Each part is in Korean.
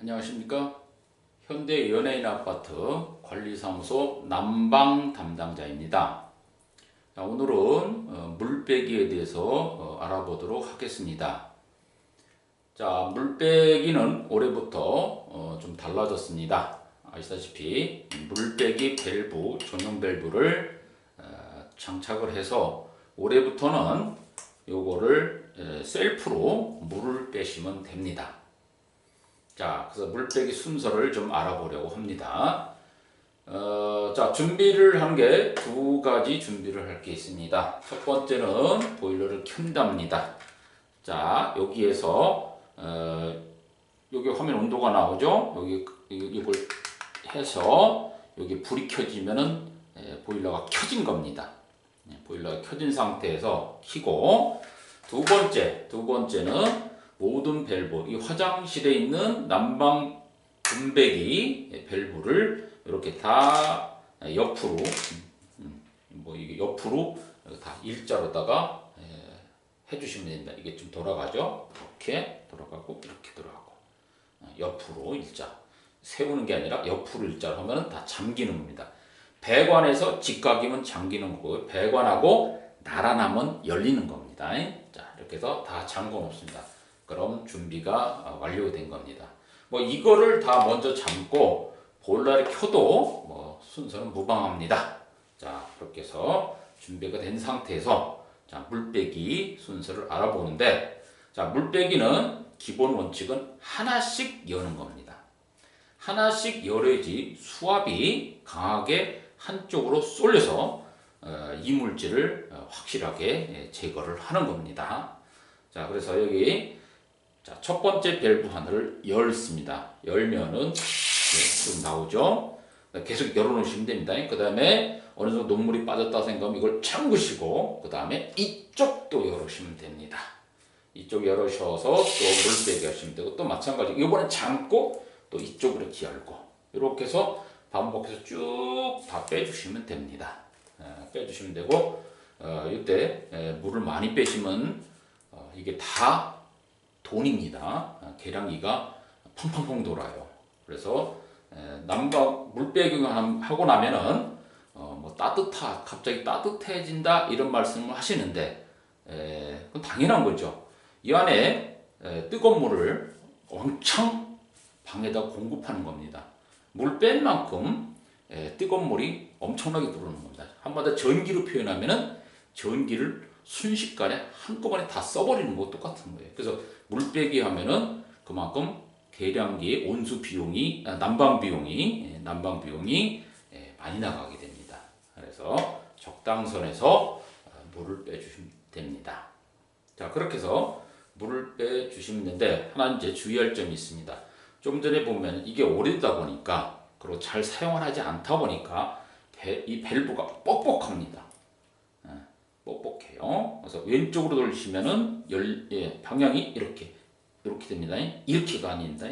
안녕하십니까? 현대 연예인 아파트 관리사무소 난방 담당자입니다. 자, 오늘은 물빼기에 대해서 알아보도록 하겠습니다. 자, 물빼기는 올해부터 좀 달라졌습니다. 아시다시피 물빼기 밸브, 전용 밸브를 장착을 해서 올해부터는 요거를 셀프로 물을 빼시면 됩니다. 자, 그래서 물빼기 순서를 좀 알아보려고 합니다. 자, 준비를 한 게 두 가지 준비를 할 게 있습니다. 첫 번째는 보일러를 켠답니다. 자, 여기에서 여기 화면 온도가 나오죠? 이걸 해서 여기 불이 켜지면은 보일러가 켜진 겁니다. 보일러가 켜진 상태에서 켜고 두 번째는 모든 밸브, 이 화장실에 있는 난방 분배기 밸브를 이렇게 다 옆으로, 이게 옆으로 다 일자로다가 해주시면 됩니다. 이게 좀 돌아가죠? 이렇게 돌아가고, 이렇게 돌아가고. 옆으로 일자. 세우는 게 아니라 옆으로 일자로 하면 다 잠기는 겁니다. 배관에서 직각이면 잠기는 거고요. 배관하고 나란하면 열리는 겁니다. 자, 이렇게 해서 다 잠궈 놓습니다. 그럼 준비가 완료된 겁니다. 뭐 이거를 다 먼저 잠고 보일러를 켜도 뭐 순서는 무방합니다. 자, 그렇게 해서 준비가 된 상태에서 자, 물빼기 순서를 알아보는데, 자, 물빼기는 기본 원칙은 하나씩 여는 겁니다. 하나씩 열어야지 수압이 강하게 한쪽으로 쏠려서 이물질을 확실하게 제거를 하는 겁니다. 자, 그래서 여기 자, 첫 번째 밸브 하나를 열습니다. 열면은 좀 나오죠. 계속 열어 놓으시면 됩니다. 그 다음에 어느 정도 녹물이 빠졌다 생각하면 이걸 잠그시고, 그 다음에 이쪽도 열으시면 됩니다. 이쪽 열으셔서 또 물빼기 하시면 되고, 또 마찬가지 이번엔 잠고 또 이쪽으로 이렇게 열고, 이렇게 해서 반복해서 쭉 다 빼주시면 됩니다. 빼주시면 되고, 이때 물을 많이 빼시면 이게 다 돈입니다. 계량기가 펑펑펑 돌아요. 그래서 난방 물빼기를 하고 나면은 뭐 갑자기 따뜻해진다 이런 말씀을 하시는데, 그건 당연한 거죠. 이 안에 뜨거운 물을 엄청 방에다 공급하는 겁니다. 물 뺀 만큼 뜨거운 물이 엄청나게 들어오는 겁니다. 한마디로 전기로 표현하면은 전기를 순식간에 한꺼번에 다 써버리는 거 똑같은 거예요. 그래서 물빼기 하면은 그만큼 계량기의 온수 비용이, 난방 비용이 많이 나가게 됩니다. 그래서 적당선에서 물을 빼주시면 됩니다. 자, 그렇게 해서 물을 빼주시면 되는데, 하나 이제 주의할 점이 있습니다. 좀 전에 보면 이게 오래되다 보니까, 그리고 잘 사용을 하지 않다 보니까 이 밸브가 뻑뻑합니다. 뻑뻑해요. 그래서 왼쪽으로 돌리시면은 방향이 이렇게 됩니다. 이렇게가 아닙니다.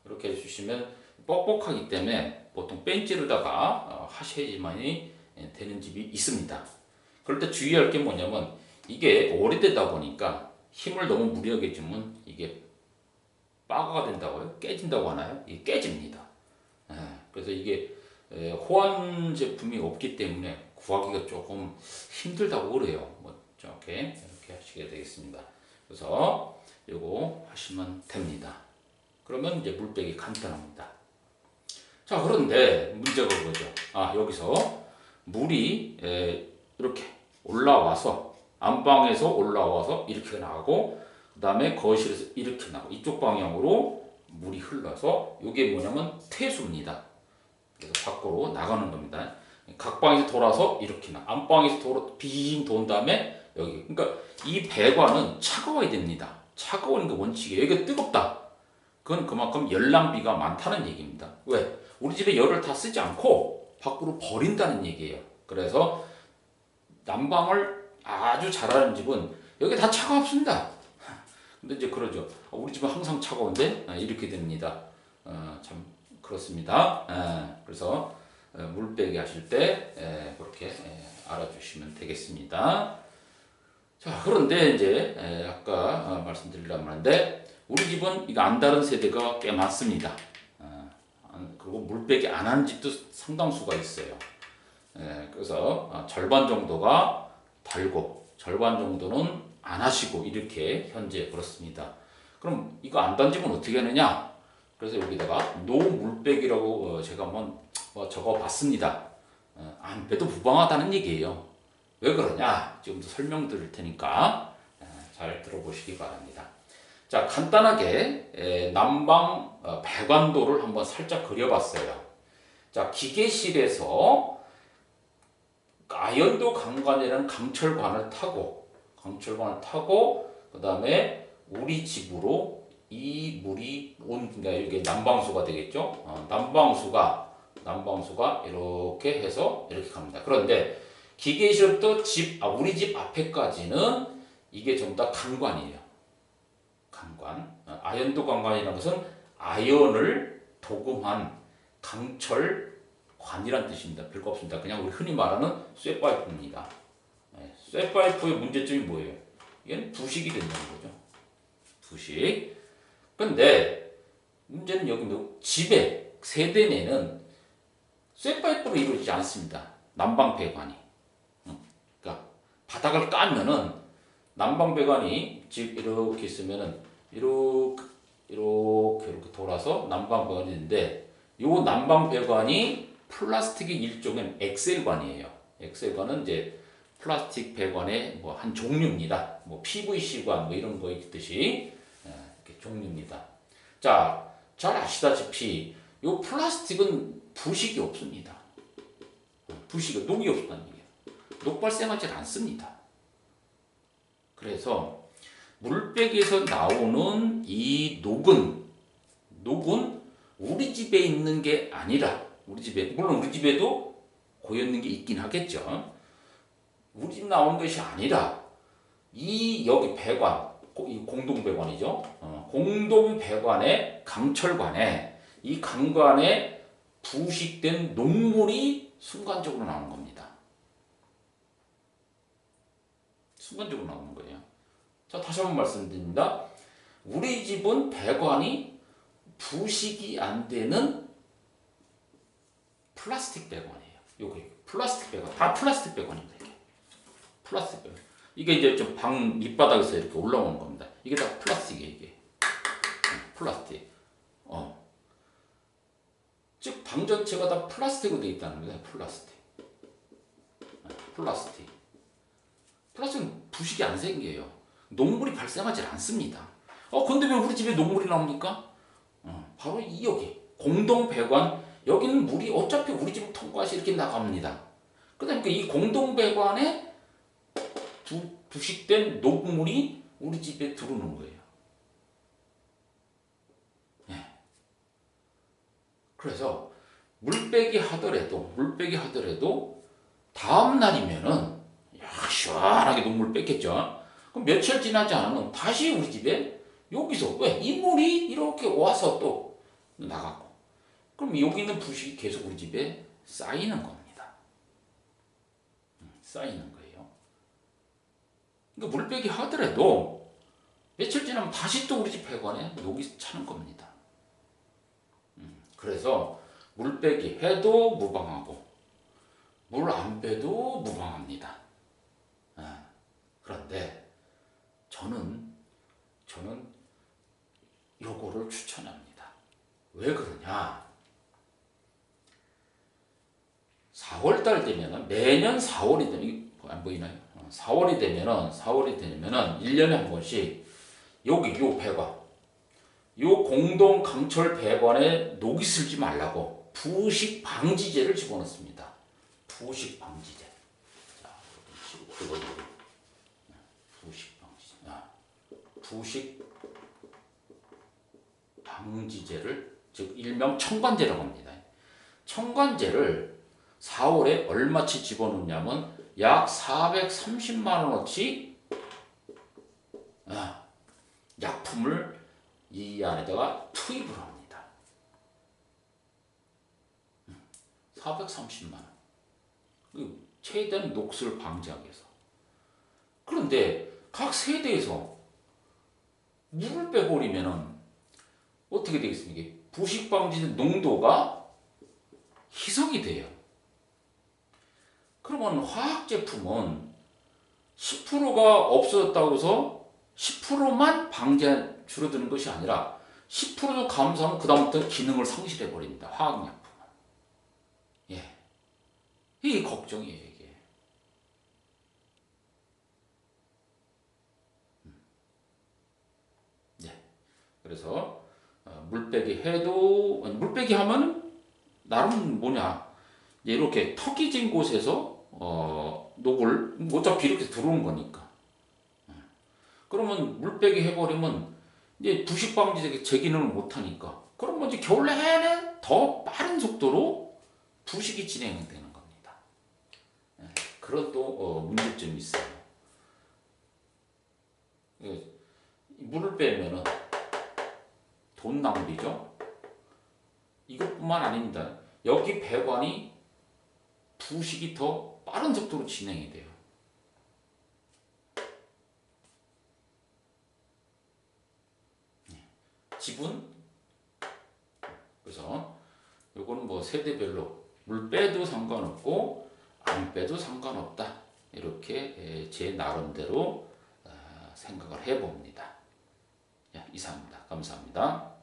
이렇게 해주시면 뻑뻑하기 때문에 보통 벤치로다가 하셔야지만이 되는 집이 있습니다. 그럴 때 주의할 게 뭐냐면, 이게 오래되다 보니까 힘을 너무 무리하게 주면 이게 빠가가 된다고요? 깨진다고 하나요? 이게 깨집니다. 그래서 이게 호환 제품이 없기 때문에 구하기가 조금 힘들다고 그래요. 뭐 이렇게 하시게 되겠습니다. 그래서 이거 하시면 됩니다. 그러면 이제 물빼기 간단합니다. 자, 그런데 문제가 그거죠. 여기서 물이 이렇게 올라와서, 안방에서 올라와서 이렇게 나가고, 그 다음에 거실에서 이렇게 나가고, 이쪽 방향으로 물이 흘러서, 이게 뭐냐면 태수입니다. 그래서 밖으로 나가는 겁니다. 각 방에서 돌아서 이렇게 안방에서 빙 돈 다음에 여기. 그러니까 이 배관은 차가워야 됩니다. 차가운 게 원칙이에요. 여기가 뜨겁다. 그건 그만큼 열 낭비가 많다는 얘기입니다. 왜? 우리 집에 열을 다 쓰지 않고 밖으로 버린다는 얘기예요. 그래서 난방을 아주 잘하는 집은 여기 다 차가웠습니다. 근데 이제 그러죠. 우리 집은 항상 차가운데 이렇게 됩니다. 참 그렇습니다. 그래서 물빼기 하실 때 그렇게 알아주시면 되겠습니다. 자, 그런데 이제 아까 말씀드리려고 하는데, 우리 집은 이거 안 다른 세대가 꽤 많습니다. 그리고 물빼기 안 하는 집도 상당수가 있어요. 그래서 절반 정도가 달고 절반 정도는 안 하시고 이렇게 현재 그렇습니다. 그럼 이거 안 단 집은 어떻게 하느냐? 그래서 여기다가 노물빼기라고 제가 한번 적어봤습니다. 안 빼도 무방하다는 얘기예요. 왜 그러냐? 지금도 설명드릴 테니까 잘 들어보시기 바랍니다. 자, 간단하게 난방 배관도를 한번 살짝 그려봤어요. 자, 기계실에서 아연도 강관이라는 강철관을 타고 그 다음에 우리 집으로 이 물이 그러니까 이게 난방수가 되겠죠. 난방수가 이렇게 해서 이렇게 갑니다. 그런데 기계실부터 우리 집 앞에까지는 이게 전부 다 강관이에요. 강관. 아연도 강관이라는 것은 아연을 도금한 강철관이란 뜻입니다. 별거 없습니다. 그냥 우리 흔히 말하는 쇠파이프입니다. 쇠파이프의 문제점이 뭐예요? 얘는 부식이 된다는 거죠. 부식. 근데 문제는 여기 집에 세대 내는 쇠파이프로 이루어지지 않습니다. 난방배관이. 그러니까 바닥을 까면은 난방배관이 집 이렇게 있으면은 이렇게 돌아서 난방배관이 있는데 이 난방배관이 플라스틱의 일종의 엑셀관이에요. 엑셀관은 이제 플라스틱 배관의 뭐 한 종류입니다. 뭐 PVC관 뭐 이런 거 있듯이 이렇게 종류입니다. 자, 잘 아시다시피 이 플라스틱은 부식이 없습니다. 녹이 없다는 얘기예요. 녹 발생하지 않습니다. 그래서 물빼기에서 나오는 이 녹은 우리 집에 있는 게 아니라 물론 우리 집에도 고여있는 게 있긴 하겠죠. 우리 집 나오는 것이 아니라 여기 배관, 이 공동배관이죠. 공동배관의 강철관에 이 강관에 부식된 녹물이 순간적으로 나오는 겁니다. 순간적으로 나오는 거예요. 자, 다시 한번 말씀드립니다. 우리 집은 배관이 부식이 안 되는 플라스틱 배관이에요. 여기 플라스틱 배관, 다 플라스틱 배관입니다. 플라스틱 배관. 이게 이제 좀 방 밑바닥에서 이렇게 올라오는 겁니다. 이게 다 플라스틱이에요. 이게 플라스틱. 즉 방 전체가 다 플라스틱으로 되어 있다는 겁니다. 플라스틱은 부식이 안 생겨요. 녹물이 발생하지 않습니다. 근데 왜 우리 집에 녹물이 나옵니까? 바로 여기 공동 배관, 여기는 물이 어차피 우리 집 통과해서 이렇게 나갑니다. 그러니까 이 공동 배관에 부식된 녹물이 우리 집에 들어오는 거예요. 그래서 물빼기 하더라도 다음 날이면은 시원하게 녹물 뺐겠죠. 그럼 며칠 지나지 않으면 다시 우리 집에 여기서 이 물이 이렇게 와서 또 나가고, 그럼 여기 있는 부식이 계속 우리 집에 쌓이는 겁니다. 쌓이는 거예요. 그러니까 물빼기 하더라도 며칠 지나면 다시 또 우리 집 배관에 녹이 차는 겁니다. 그래서 물빼기 해도 무방하고 물 안 빼도 무방합니다. 그런데 저는 요거를 추천합니다. 왜 그러냐? 4월달 되면은 매년 4월이 되면 이게 안 보이나요? 4월이 되면은 1년에 한 번씩 여기 요 배관, 요 공동 강철 배관에 녹이 슬지 말라고 부식 방지제를 집어넣습니다. 부식 방지제. 자, 부식 방지제. 부식 방지제를, 즉 일명 첨관제라고 합니다. 첨관제를 4월에 얼마치 집어넣냐면 약 430만 원어치 약품을 이 안에다가 투입을 합니다. 430만 원. 최대한 녹슬 방지하기 위해서. 그런데 각 세대에서 물을 빼버리면은 어떻게 되겠습니까? 부식 방지 농도가 희석이 돼요. 그러면 화학 제품은 10%가 없어졌다고 해서 10%만 줄어드는 것이 아니라 10%도 감소하면 그다음부터 기능을 상실해 버립니다. 화학약품은. 예. 이게 걱정이에요, 이게. 예. 그래서 물빼기 해도 물빼기 하면 나름 뭐냐? 이렇게 턱이 진 곳에서 녹을 어차피 이렇게 들어온 거니까. 그러면 물빼기 해버리면 이제 부식 방지 제기능을 못 하니까. 그러면 이제 겨울 내내 더 빠른 속도로 부식이 진행되는 겁니다. 그런 또 문제점이 있어요. 물을 빼면은 돈 낭비죠. 이것뿐만 아닙니다. 여기 배관이 부식이 더 빠른 속도로 진행이 돼요. 지분. 그래서 요거는 뭐 세대별로 물 빼도 상관없고 안 빼도 상관없다. 이렇게 제 나름대로 생각을 해봅니다. 이상입니다. 감사합니다.